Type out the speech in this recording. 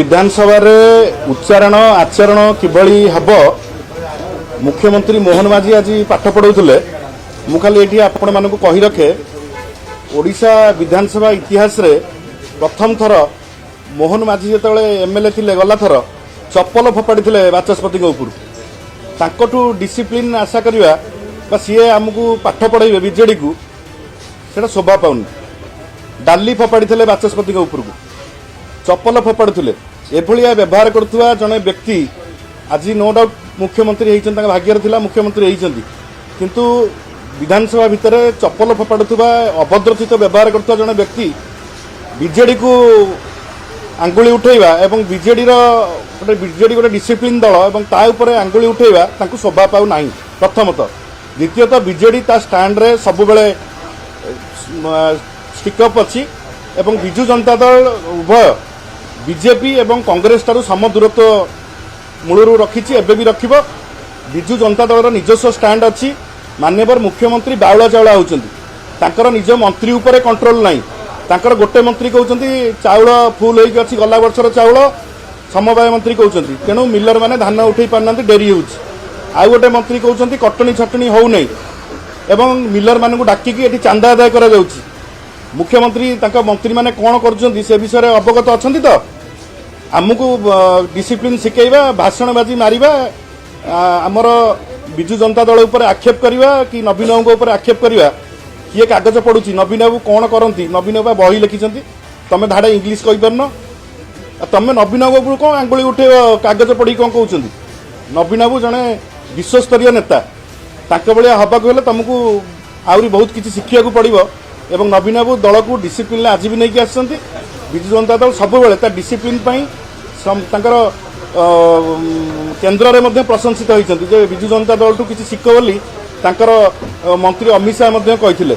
विधानसभा उच्चारण आचरण किभली हब मुख्यमंत्री मोहन माझी आज पाठ पढ़ाऊे मु खाली ये आपण मानक कही रखे ओडिशा विधानसभा इतिहास रे प्रथम थर मोहन माझी जो एमएलए थिले गला थर चप्पल फोपाड़ी बाचस्पति उपरू डिसिप्लिन आशा करवा सी आमको पाठ पढ़े विजेडी को सेटा शोभा पाऊनी डाली फोपाड़ी बाचस्पति उपरकू चप्पल फोपाड़ुले एभलिया व्यवहार करुवा जड़े व्यक्ति आज नो डाउट मुख्यमंत्री होती भाग्यर थिला मुख्यमंत्री होती किंतु विधानसभा भितर चप्पल फोपाड़ुवा अभद्रचित व्यवहार करुवा जड़े व्यक्ति बीजेडी को आंगुली उठेवा एवं बीजेडी गोटे डिसिप्लिन दल एवं ताऊपर आंगुली उठेवा तांकु शोभा पाऊ ना प्रथमतः द्वितीयतः बीजेडी ता स्टैंड रे सब बेले स्टिकअप अच्छी एवं विजु जनता दल उभय बीजेपी एवं कांग्रेस ठारू सम दूरत्व मूलरू रखी एवं भी रखिब विजु जनता दल निजस्व स्टैंड अच्छी माननीय मुख्यमंत्री बाउला चाउला होकर निज मंत्री उपर कंट्रोल नहीं तांकर गोटे मंत्री कहते चाउल फुल होगी अच्छी गला वर्षर चाउल समवाय मंत्री कहते तेणु मिलर मैंने धान उठे पारना डेरी हो आउ गोटे मंत्री कहते कटनी छटनी हो नहीं एवं मिलर मानू डाकिकी ये चांदा आदाय करा जाउछि मुख्यमंत्री तांका मंत्री माने कौन कर से विषय अवगत अच्छा तो आमको डिसिप्लिन शिखेबा भाषणबाजी मारिबा आमर विजु जनता दल उपर आक्षेप करवा कि नवीन बाबू उपर आक्षेप करवा किए कागज पड़ुछि नवीन बाबू कौन करती नवीन बाबू बही लिखिं तुम धाड़े इंग्लीश कहीपर तुम नवीन बाबू कौन आंगुली उठे कागज पढ़ी कौन कहते नवीन बाबू जड़े विश्वस्तरीय नेता तांका भलिया हबाकू हेले तुमको आहरी बहुत किसी शिखिया पड़ो एवं नवीन बाबू दल को डिसिप्लिन आज भी नहीं आसती विजु जनता दल सब बेले डिसिप्लिन केन्द्र में प्रशंसित होती विजु जनता दल टू किसी शिख बोली मंत्री अमित शाह कहते